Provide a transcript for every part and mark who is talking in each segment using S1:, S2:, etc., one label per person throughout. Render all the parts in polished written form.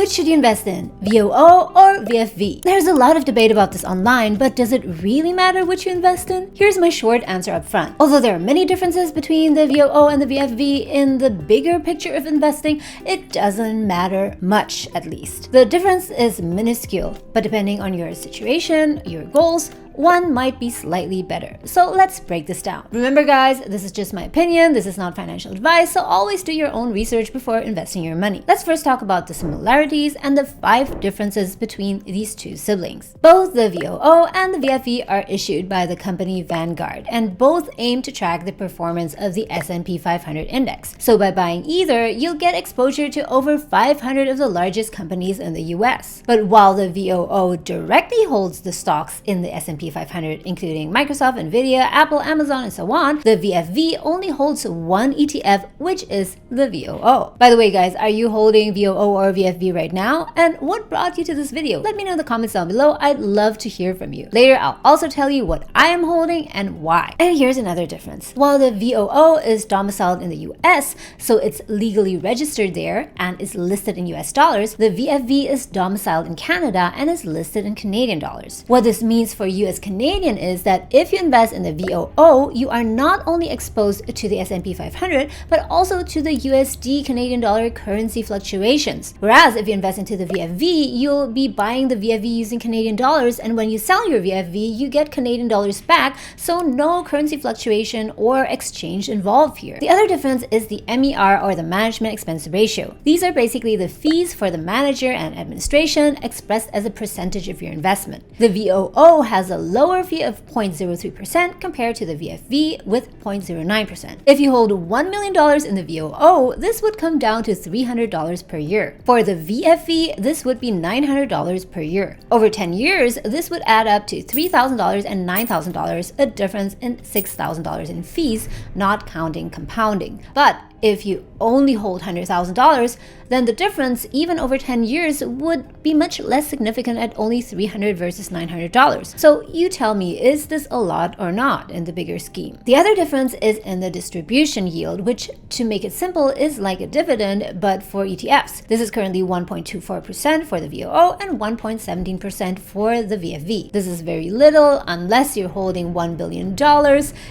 S1: Which should you invest in, VOO or VFV? There's a lot of debate about this online, but does it really matter which you invest in? Here's my short answer up front. Although there are many differences between the VOO and the VFV in the bigger picture of investing, it doesn't matter much, at least. The difference is minuscule, but depending on your situation, your goals, one might be slightly better. So let's break this down. Remember guys, this is just my opinion, this is not financial advice, so always do your own research before investing your money. Let's first talk about the similarities and the 5 differences between these two siblings. Both the VOO and the VFV are issued by the company Vanguard, and both aim to track the performance of the S&P 500 index. So by buying either, you'll get exposure to over 500 of the largest companies in the US. But while the VOO directly holds the stocks in the S&P 500, including Microsoft, Nvidia, Apple, Amazon, and so on, the VFV only holds one ETF, which is the VOO. By the way, guys, are you holding VOO or VFV right now? And what brought you to this video? Let me know in the comments down below. I'd love to hear from you. Later, I'll also tell you what I am holding and why. And here's another difference. While the VOO is domiciled in the US, so it's legally registered there and is listed in US dollars, the VFV is domiciled in Canada and is listed in Canadian dollars. What this means for you as Canadian is that if you invest in the VOO, you are not only exposed to the S&P 500, but also to the USD Canadian dollar currency fluctuations. Whereas if you invest into the VFV, you'll be buying the VFV using Canadian dollars, and when you sell your VFV, you get Canadian dollars back, so no currency fluctuation or exchange involved here. The other difference is the MER, or the management expense ratio. These are basically the fees for the manager and administration expressed as a percentage of your investment. The VOO has a lower fee of 0.03% compared to the VFV with 0.09%. If you hold $1 million in the VOO, this would come down to $300 per year. For the VFV, this would be $900 per year. Over 10 years, this would add up to $3,000 and $9,000, a difference in $6,000 in fees, not counting compounding. But if you only hold $100,000, then the difference, even over 10 years, would be much less significant at only $300 versus $900. So you tell me, is this a lot or not in the bigger scheme? The other difference is in the distribution yield, which, to make it simple, is like a dividend, but for ETFs. This is currently 1.24% for the VOO and 1.17% for the VFV. This is very little unless you're holding $1 billion.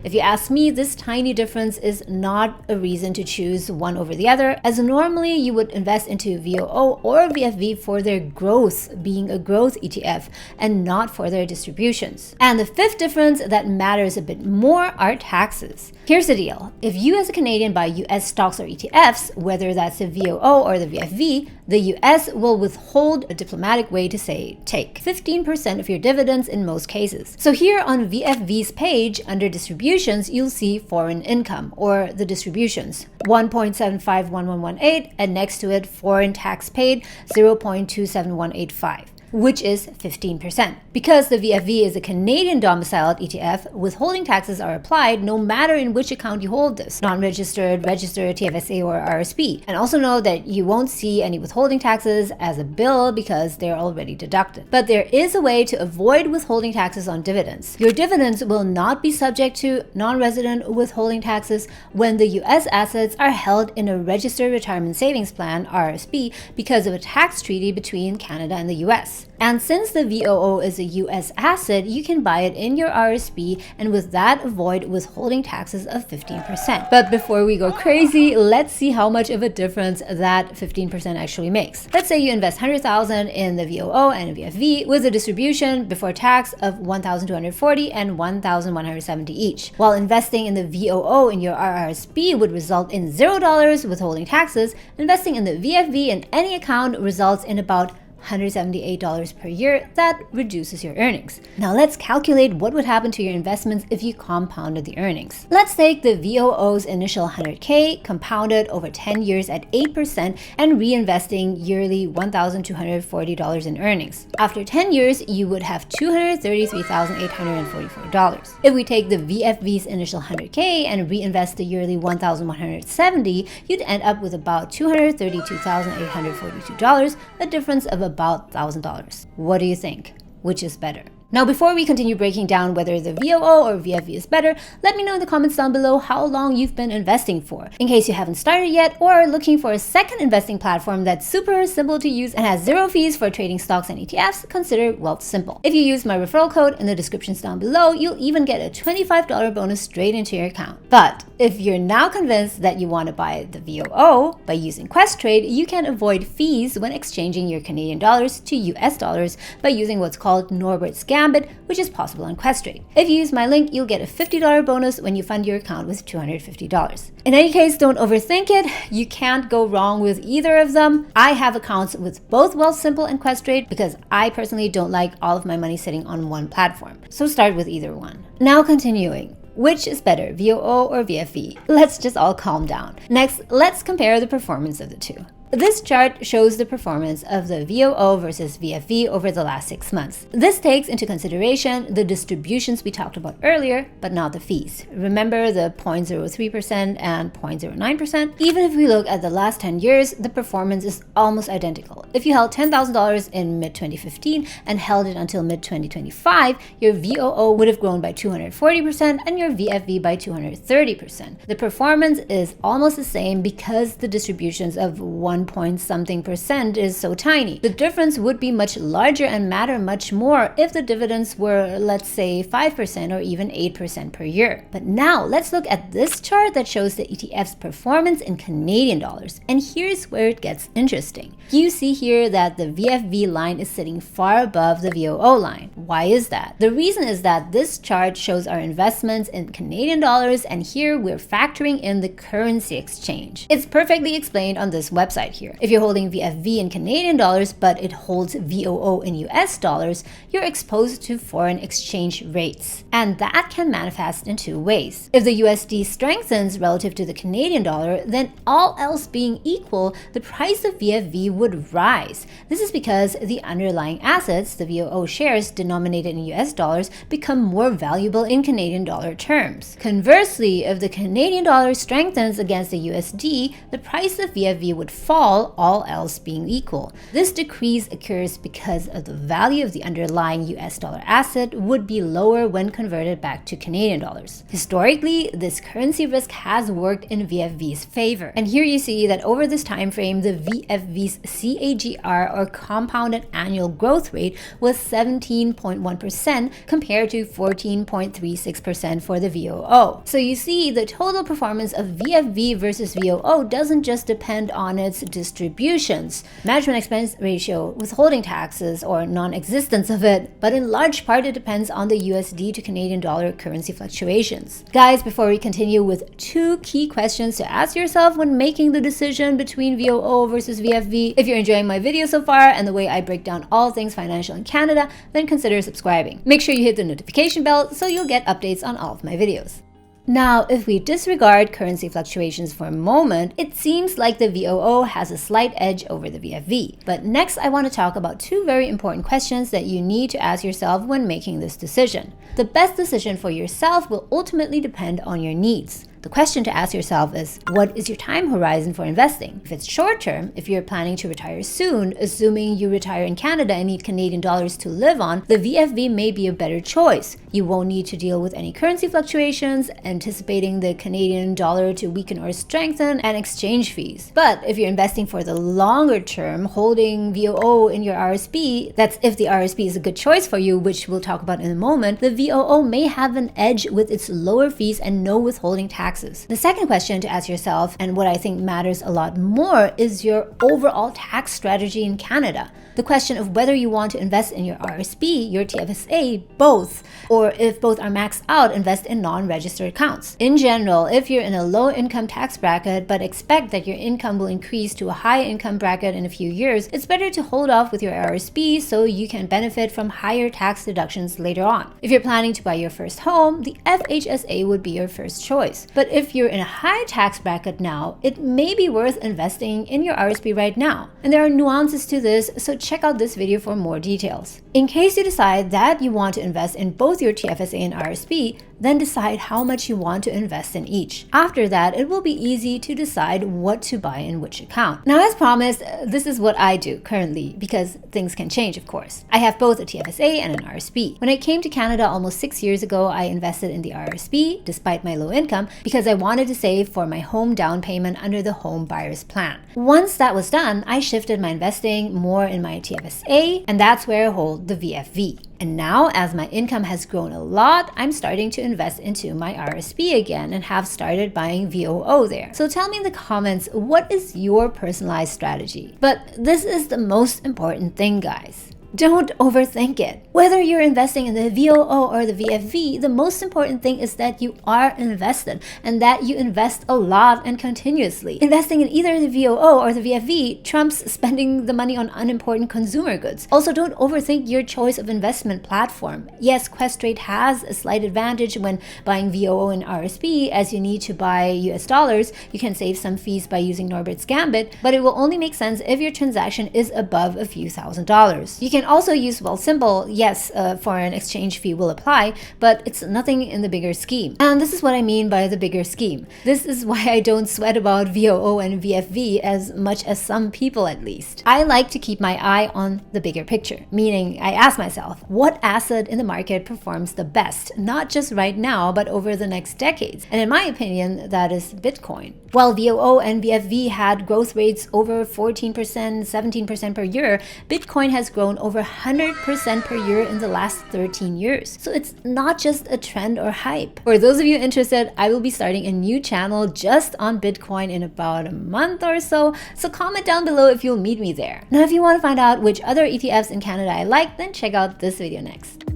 S1: If you ask me, this tiny difference is not a reason to choose one over the other, as normally you would invest into VOO or VFV for their growth, being a growth ETF, and not for their distributions. And the 5th difference that matters a bit more are taxes. Here's the deal. If you as a Canadian buy US stocks or ETFs, whether that's the VOO or the VFV, the US will withhold, a diplomatic way to say, take 15% of your dividends in most cases. So here on VFV's page, under distributions, you'll see foreign income, or the distributions, 1.751118, and next to it, foreign tax paid, 0.27185. which is 15%. Because the VFV is a Canadian domiciled ETF, withholding taxes are applied no matter in which account you hold this, non-registered, registered, TFSA, or RSP. And also know that you won't see any withholding taxes as a bill because they're already deducted. But there is a way to avoid withholding taxes on dividends. Your dividends will not be subject to non-resident withholding taxes when the US assets are held in a registered retirement savings plan, RSP, because of a tax treaty between Canada and the US. And since the VOO is a US asset, you can buy it in your RSP and with that avoid withholding taxes of 15%. But before we go crazy, let's see how much of a difference that 15% actually makes. Let's say you invest $100,000 in the VOO and VFV with a distribution before tax of $1,240 and $1,170 each. While investing in the VOO in your RRSP would result in $0 withholding taxes, investing in the VFV in any account results in about $178 per year. That reduces your earnings. Now let's calculate what would happen to your investments if you compounded the earnings. Let's take the VOO's initial $100K, compounded over 10 years at 8%, and reinvesting yearly $1,240 in earnings. After 10 years, you would have $233,844. If we take the VFV's initial $100K and reinvest the yearly $1,170, you'd end up with about $232,842, a difference of about $1,000. What do you think? Which is better? Now, before we continue breaking down whether the VOO or VFV is better, let me know in the comments down below how long you've been investing for. In case you haven't started yet or are looking for a second investing platform that's super simple to use and has zero fees for trading stocks and ETFs, consider Wealthsimple. If you use my referral code in the descriptions down below, you'll even get a $25 bonus straight into your account. But if you're now convinced that you want to buy the VOO by using Questrade, you can avoid fees when exchanging your Canadian dollars to US dollars by using what's called Norbert's Gambit, which is possible on Questrade. If you use my link, you'll get a $50 bonus when you fund your account with $250. In any case, don't overthink it. You can't go wrong with either of them. I have accounts with both Wealthsimple and Questrade because I personally don't like all of my money sitting on one platform. So start with either one. Now continuing. Which is better, VOO or VFV? Let's just all calm down. Next, let's compare the performance of the two. This chart shows the performance of the VOO versus VFV over the last 6 months. This takes into consideration the distributions we talked about earlier, but not the fees. Remember the 0.03% and 0.09%? Even if we look at the last 10 years, the performance is almost identical. If you held $10,000 in mid-2015 and held it until mid-2025, your VOO would have grown by 240% and your VFV by 230%. The performance is almost the same because the distributions of 1.something% is so tiny. The difference would be much larger and matter much more if the dividends were, let's say, 5% or even 8% per year. But now let's look at this chart that shows the ETF's performance in Canadian dollars. And here's where it gets interesting. You see here that the VFV line is sitting far above the VOO line. Why is that? The reason is that this chart shows our investments in Canadian dollars, and here we're factoring in the currency exchange. It's perfectly explained on this website here. If you're holding VFV in Canadian dollars, but it holds VOO in US dollars, you're exposed to foreign exchange rates. And that can manifest in two ways. If the USD strengthens relative to the Canadian dollar, then all else being equal, the price of VFV would rise. This is because the underlying assets, the VOO shares denominated in US dollars, become more valuable in Canadian dollar terms. Conversely, if the Canadian dollar strengthens against the USD, the price of VFV would fall, all else being equal. This decrease occurs because of the value of the underlying US dollar asset would be lower when converted back to Canadian dollars. Historically, this currency risk has worked in VFV's favor. And here you see that over this time frame, the VFV's CAGR, or compounded annual growth rate, was 17.1% compared to 14.36% for the VOO. So you see the total performance of VFV versus VOO doesn't just depend on its distributions, management expense ratio, withholding taxes, or non-existence of it, but in large part it depends on the USD to Canadian dollar currency fluctuations. Guys, before we continue with two key questions to ask yourself when making the decision between VOO versus VFV, if you're enjoying my video so far and the way I break down all things financial in Canada, then consider subscribing. Make sure you hit the notification bell so you'll get updates on all of my videos. Now, if we disregard currency fluctuations for a moment, it seems like the VOO has a slight edge over the VFV. But next, I want to talk about two very important questions that you need to ask yourself when making this decision. The best decision for yourself will ultimately depend on your needs. The question to ask yourself is, what is your time horizon for investing? If it's short term, if you're planning to retire soon, assuming you retire in Canada and need Canadian dollars to live on, the VFV may be a better choice. You won't need to deal with any currency fluctuations, anticipating the Canadian dollar to weaken or strengthen, and exchange fees. But if you're investing for the longer term, holding VOO in your RSP, that's if the RSP is a good choice for you, which we'll talk about in a moment, the VOO may have an edge with its lower fees and no withholding taxes. The second question to ask yourself, and what I think matters a lot more, is your overall tax strategy in Canada. The question of whether you want to invest in your RSP, your TFSA, both, or if both are maxed out, invest in non-registered accounts. In general, if you're in a low income tax bracket but expect that your income will increase to a high income bracket in a few years, it's better to hold off with your RSP so you can benefit from higher tax deductions later on. If you're planning to buy your first home, the FHSA would be your first choice. But if you're in a high tax bracket now, it may be worth investing in your RSP right now. And there are nuances to this, so check out this video for more details. In case you decide that you want to invest in both your TFSA and RSP, Then decide how much you want to invest in each. After that, it will be easy to decide what to buy in which account. Now, as promised, this is what I do currently because things can change, of course. I have both a TFSA and an RSP. When I came to Canada almost 6 years ago, I invested in the RSP despite my low income because I wanted to save for my home down payment under the home buyer's plan. Once that was done, I shifted my investing more in my TFSA, and that's where I hold the VFV. And now, as my income has grown a lot, I'm starting to invest into my RSP again and have started buying VOO there. So tell me in the comments, what is your personalized strategy? But this is the most important thing, guys. Don't overthink it. Whether you're investing in the VOO or the VFV, the most important thing is that you are invested and that you invest a lot and continuously. Investing in either the VOO or the VFV trumps spending the money on unimportant consumer goods. Also, don't overthink your choice of investment platform. Yes, Questrade has a slight advantage when buying VOO and RSP, as you need to buy US dollars. You can save some fees by using Norbert's Gambit, but it will only make sense if your transaction is above a few $1,000s. You can also use Wealthsimple. Yes, foreign exchange fee will apply, but it's nothing in the bigger scheme. And this is what I mean by the bigger scheme. This is why I don't sweat about VOO and VFV as much as some people, at least. I like to keep my eye on the bigger picture, meaning I ask myself, what asset in the market performs the best, not just right now, but over the next decades? And in my opinion, that is Bitcoin. While VOO and VFV had growth rates over 14%, 17% per year, Bitcoin has grown over 100% per year in the last 13 years. So it's not just a trend or hype. For those of you interested, I will be starting a new channel just on Bitcoin in about a month or so. So comment down below if you'll meet me there. Now, if you want to find out which other ETFs in Canada I like, then check out this video next.